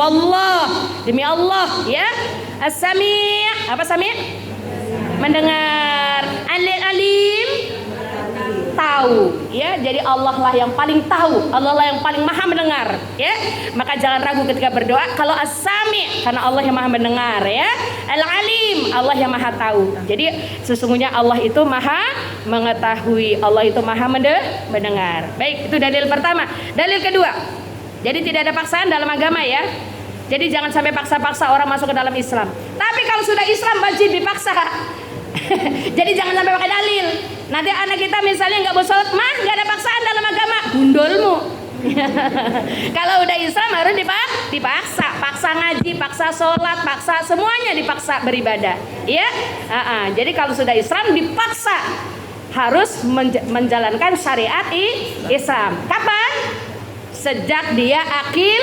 wallah, demi Allah, ya. As-sami', apa sami'? Mendengar. Al-alim, tahu, ya. Jadi Allah lah yang paling tahu, Allah lah yang paling maha mendengar, ya. Maka jangan ragu ketika berdoa kalau as-sami', karena Allah yang maha mendengar, ya. Al-alim, Allah yang maha tahu. Jadi sesungguhnya Allah itu maha mengetahui, Allah itu maha mendengar. Baik, itu dalil pertama. Dalil kedua, jadi tidak ada paksaan dalam agama, ya. Jadi jangan sampai paksa-paksa orang masuk ke dalam Islam. Tapi kalau sudah Islam wajib dipaksa. Jadi jangan sampai pakai dalil. Nanti anak kita misalnya nggak mau sholat, mah nggak ada paksaan dalam agama, gundulmu. Kalau udah Islam harus dipaksa, paksa ngaji, paksa sholat, paksa semuanya dipaksa beribadah, ya. Jadi kalau sudah Islam dipaksa harus menjalankan syariat Islam. Kapan? Sejak dia akil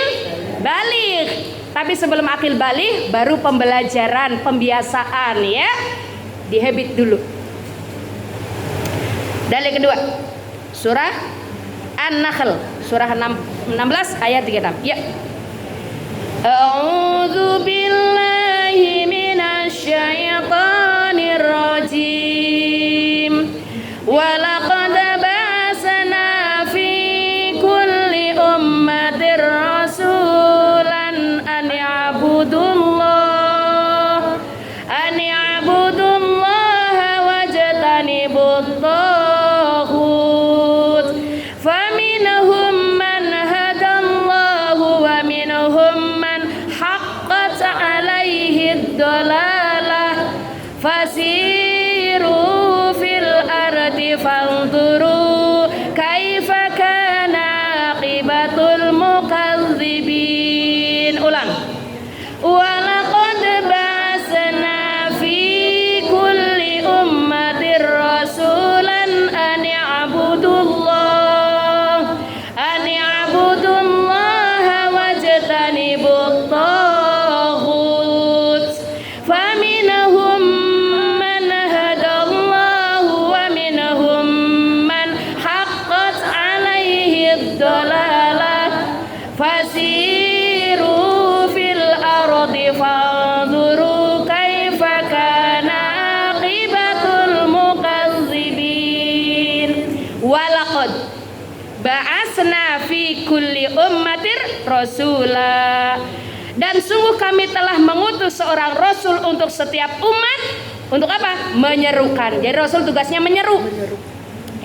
baligh. Tapi sebelum akil baligh baru pembelajaran, pembiasaan, ya. Dihabit dulu. Dalil kedua, surah An-Nahl, surah 16 ayat 36. Ya. A'udzu billahi minasy syaithanir rajim. Wa laqad ba'atsna fi kulli ummatir rasulan an ya'budullah wajtanibut taghut. Faminhum man hadallahu wa minhum man haqqat alaihi ad-dalalah. Fasiru fil ardi fanzuru kaifa kana aqibatul mukadzibin. Ulang. Walaqad ba'atsna fi kulli ummatir rasulan an ya'budullaha wajtanibut taghut. Faminhum man hadallahu wa minhum man haqqat alaihi ad-dalalah. Fasiru fil ardi fanzuru kaifa kana aqibatul mukadzibin. Walaqad ba'atsna fi kulli ummatir rasula. Dan sungguh kami telah mengutus seorang rasul untuk setiap umat. Untuk apa? Menyerukan. Jadi rasul tugasnya menyeru.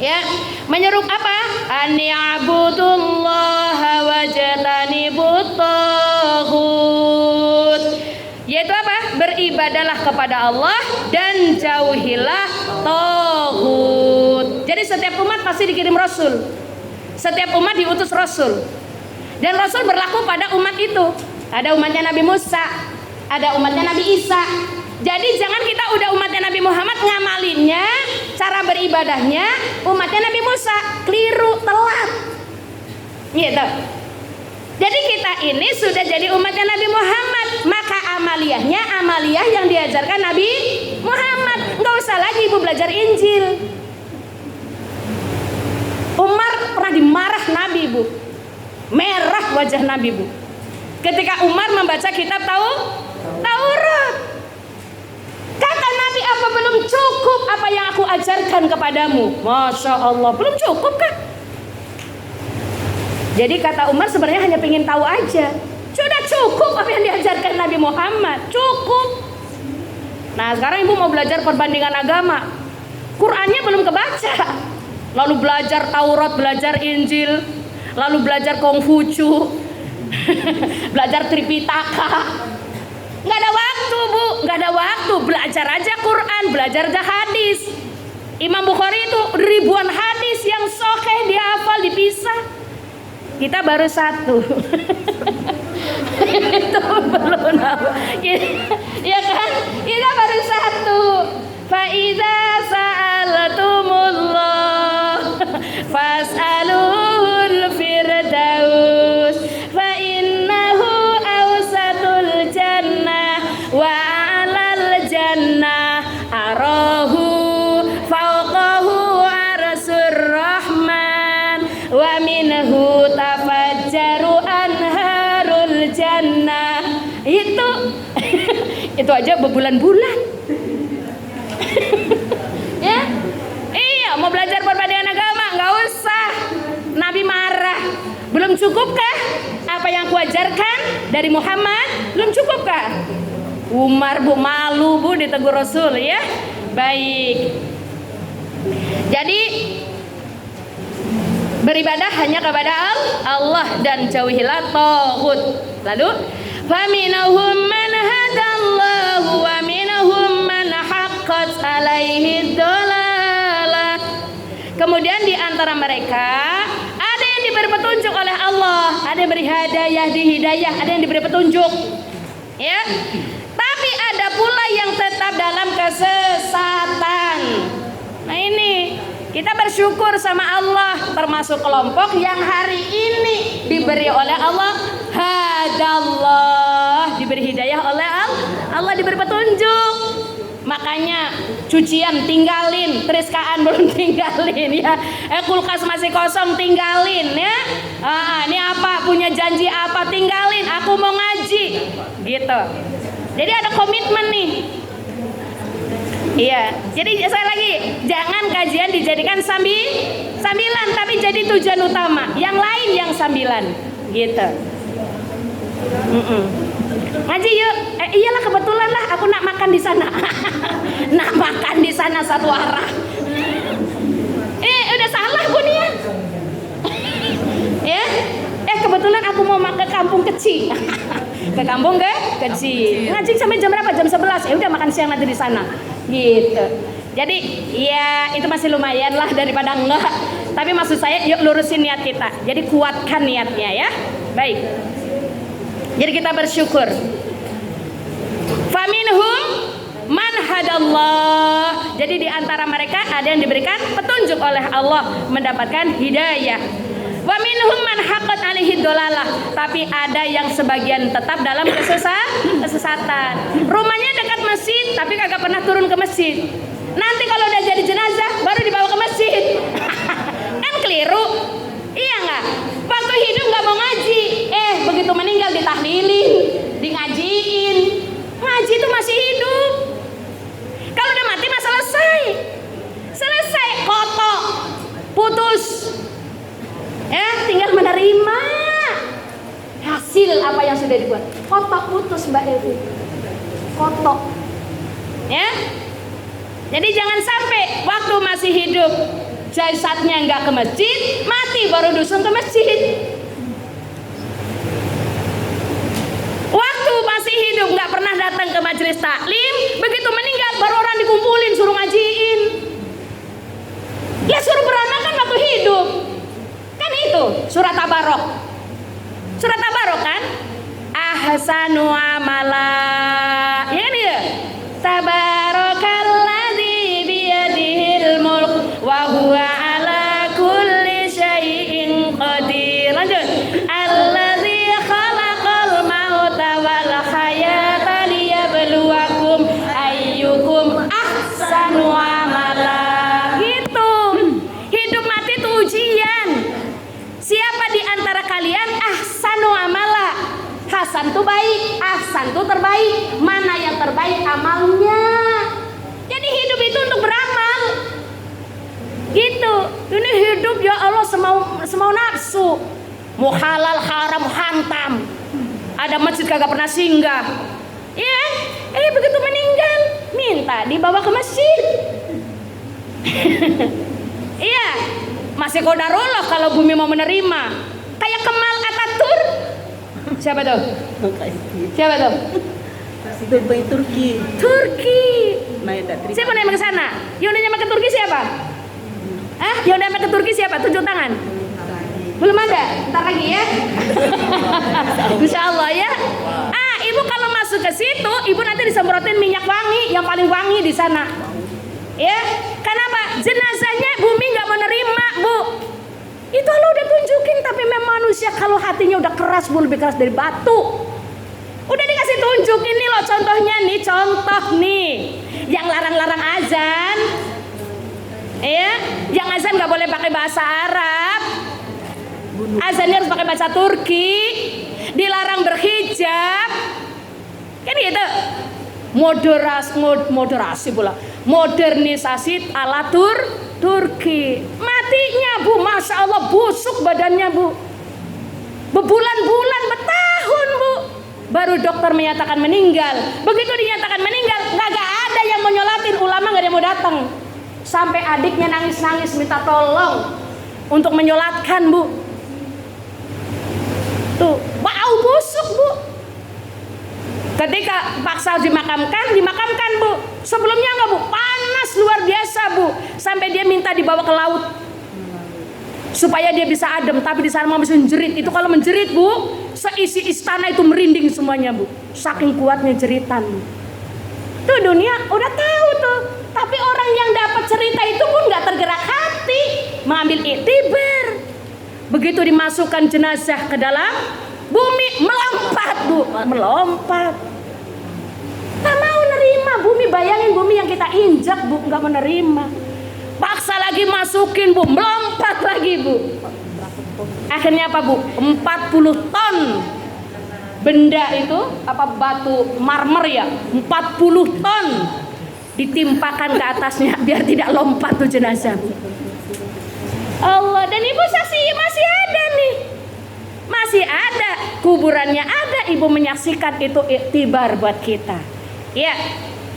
Ya, menyeru apa? An ya'budullaha wajtanibut taghut. Yaitu apa? Beribadalah kepada Allah dan jauhilah taghut. Jadi setiap umat pasti dikirim rasul. Setiap umat diutus rasul. Dan rasul berlaku pada umat itu. Ada umatnya Nabi Musa, ada umatnya Nabi Isa. Jadi jangan kita udah umatnya Nabi Muhammad ngamalinnya, cara beribadahnya umatnya Nabi Musa, keliru, telat. Gitu. Jadi kita ini sudah jadi umatnya Nabi Muhammad, maka amaliyahnya amaliyah yang diajarkan Nabi Muhammad. Nggak usah lagi ibu belajar Injil. Umar pernah dimarah Nabi, Bu. Merah wajah Nabi, Bu. Ketika Umar membaca kitab Taurat. Kata Nabi, apa belum cukup apa yang aku ajarkan kepadamu? Masya Allah, belum cukup kan? Jadi kata Umar sebenarnya hanya ingin tahu aja. Sudah cukup apa yang diajarkan Nabi Muhammad, cukup. Nah sekarang ibu mau belajar perbandingan agama, Qurannya belum kebaca. Lalu belajar Taurat, belajar Injil, lalu belajar Konghucu, belajar Tripitaka. Nggak ada waktu, Bu, nggak ada waktu. Belajar aja Quran, belajar aja hadis. Imam Bukhari itu ribuan hadis yang sahih dia hafal, dipisah. Kita baru satu. Itu belum tahu. Ya kan? Kita baru satu. Fa iza sa'altumullah fas'aluhul firdaus fa innahu awsatul jannah wa 'alal jannah arahu fawqahu arsur rahman wa minhu tafajjaru anharul jannah aja berbulan-bulan. Ya, iya mau belajar perbedaan agama nggak usah. Nabi marah. Belum cukupkah apa yang kuajarkan dari Muhammad? Belum cukupkah? Umar bu malu bu ditegur Rasul ya. Baik. Jadi beribadah hanya kepada Allah dan jauhilah taghut. Lalu faminahum man hadallahu wa minahum man haqqat alaihi dhalalah. Kemudian di antara mereka ada yang diberi petunjuk oleh Allah, ada yang beri hidayah, ada yang diberi petunjuk. Ya. Tapi ada pula yang tetap dalam kesesatan. Nah ini kita bersyukur sama Allah, termasuk kelompok yang hari ini diberi oleh Allah hadallah, diberi hidayah oleh Allah, diberi petunjuk. Makanya cucian tinggalin, teriskaan belum tinggalin ya. Kulkas masih kosong tinggalin ya. Ini apa? Punya janji apa? Tinggalin. Aku mau ngaji. Gitu. Jadi ada komitmen nih. Iya. Jadi saya lagi, jangan kajian dijadikan sambilan, tapi jadi tujuan utama. Yang lain yang sambilan. Gitu. Ngaji yuk. Iyalah kebetulan lah aku nak makan di sana. Nak makan di sana satu arah. Udah salah Bu niat. Ya. Kebetulan aku mau ke kampung kecil. Ke kampung kecil. Ngaji sampai jam berapa? Jam 11. Udah makan siang nanti di sana. Gitu. Jadi ya itu masih lumayan lah daripada enggak. Tapi maksud saya yuk lurusin niat kita. Jadi kuatkan niatnya ya. Baik. Jadi kita bersyukur. Faminhum man hadallah. Jadi di antara mereka ada yang diberikan petunjuk oleh Allah, mendapatkan hidayah. Wa minhum man haqqat alaihi dhalalah. Tapi ada yang sebagian tetap dalam kesesatan. Rumahnya dekat masjid tapi kagak pernah turun ke masjid. Nanti kalau udah jadi jenazah baru dibawa ke masjid. Kan keliru. Iya enggak? Waktu hidup enggak mau ngaji, begitu meninggal ditahlilin, di-ngajiin. Ngaji itu masih hidup. Kalau udah mati mah selesai, kotok, putus. Tinggal menerima hasil apa yang sudah dibuat. Kotok putus Mbak Evi. Kotok. Ya. Jadi jangan sampai waktu masih hidup jasadnya enggak ke masjid, mati baru dusun ke masjid. Waktu masih hidup nggak pernah datang ke majelis taklim, begitu meninggal baru orang dikumpulin suruh ngajiin. Ya suruh beramal kan waktu hidup. Kan itu surat Tabarok. Surat Tabarok kan? Ahsanu amala. Ya kan ya? Tabarakalladzi biyadihil mulk wa huwa ala kulli syai'in qadir. Lanjut. Alladzi khalaqal mauta wal hayata liyabluwakum ayyukum ahsanu amala. Gitu. Hidup mati itu ujian. Siapa di antara kalian ahsanu amala? Hasan tuh baik, ahsan tuh terbaik. Mana yang terbaik amalnya? Jadi hidup itu untuk beramal. Gitu. Ini hidup ya Allah semau nafsu. Mau halal haram hantam. Ada masjid kagak pernah singgah. Iya. Begitu meninggal minta dibawa ke masjid. Iya. Masih qadarullah kalau bumi mau menerima. Kayak Kemal Atatürk. Siapa tuh? Siapa tuh? Presiden Turki. Siapa yang ke sana? Yang udah nyampe ke Turki siapa? Yang udah nyampe ke Turki siapa? Tunjuk tangan. Belum ada? Ntar lagi ya. Insya Allah ya. Ibu kalau masuk ke situ, ibu nanti disemprotin minyak wangi yang paling wangi di sana. Ya, kenapa? Jenazahnya bumi nggak menerima, Bu. Itu Allah udah tunjukin, tapi memang manusia kalau hatinya udah keras, Bu, lebih keras dari batu. Udah dikasih tunjukin nih loh contohnya nih, contoh nih. Yang larang-larang azan. Ya, yang azan nggak boleh pakai bahasa Arab. Azannya harus pakai bahasa Turki. Dilarang berhijab. Kan gitu. modernisasi ala Turki. Matinya Bu, masya Allah, busuk badannya Bu, berbulan-bulan, bertahun Bu, baru dokter menyatakan meninggal. Begitu dinyatakan meninggal, nggak ada yang mau nyolatin, ulama nggak ada yang mau datang. Sampai adiknya nangis-nangis minta tolong untuk menyolatkan Bu. Tuh, bau busuk Bu. Ketika paksa dimakamkan Bu. Sebelumnya enggak Bu, panas luar biasa Bu, sampai dia minta dibawa ke laut supaya dia bisa adem. Tapi di sana masih menjerit. Itu kalau menjerit Bu, seisi istana itu merinding semuanya Bu, saking kuatnya jeritan Bu. Tuh dunia udah tahu tuh. Tapi orang yang dapat cerita itu pun nggak tergerak hati mengambil iktibar. Begitu dimasukkan jenazah ke dalam bumi, melompat Bu, melompat. Tak mau nerima bumi, bayangin bumi yang kita injak Bu, nggak menerima. Paksa lagi masukin Bu, melompat lagi Bu. Akhirnya apa Bu? 40 ton benda itu, apa batu marmer ya, 40 ton ditimpakan ke atasnya biar tidak lompat tuh jenazah Bu. Allah, dan ibu saksi masih ada nih, masih ada, kuburannya ada, ibu menyaksikan. Itu iktibar buat kita ya.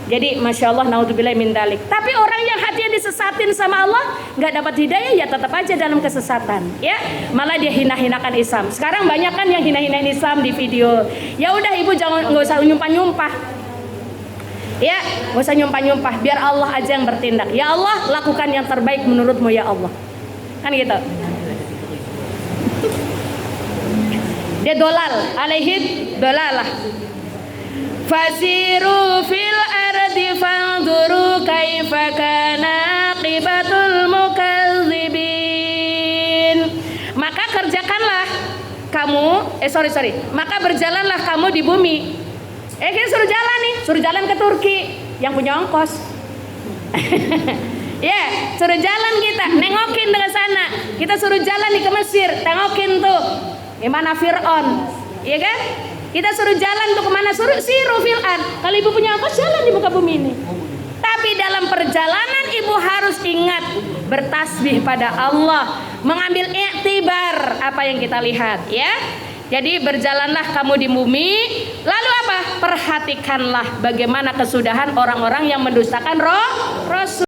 Jadi masya Allah, naudzubillah min dalik. Tapi orang yang hatinya disesatin sama Allah, nggak dapat hidayah, ya tetap aja dalam kesesatan ya. Malah dia hina-hinakan Islam. Sekarang banyak kan yang hina-hinain Islam di video. Ya udah ibu jangan, nggak usah nyumpah-nyumpah ya, nggak usah nyumpah-nyumpah, biar Allah aja yang bertindak. Ya Allah, lakukan yang terbaik menurutmu ya Allah, kan gitu. Dia dolal, alaihi dolalah. Fasiru fil ardi fanzuru kaifa kana aqibatul mukadzibin. Maka kerjakanlah kamu, maka berjalanlah kamu di bumi. Kita suruh jalan nih, suruh jalan ke Turki yang punya ongkos. Ya, suruh jalan kita, nengokin dengan sana. Kita suruh jalan nih ke Mesir, tengokin tuh gimana Fir'aun, iya kan? Kita suruh jalan tuh kemana? Suruh siru fil'an. Kalau ibu punya ongkos, jalan di muka bumi ini. Tapi dalam perjalanan ibu harus ingat bertasbih pada Allah, mengambil iktibar apa yang kita lihat ya. Jadi berjalanlah kamu di bumi, lalu apa? Perhatikanlah bagaimana kesudahan orang-orang yang mendustakan Rasul.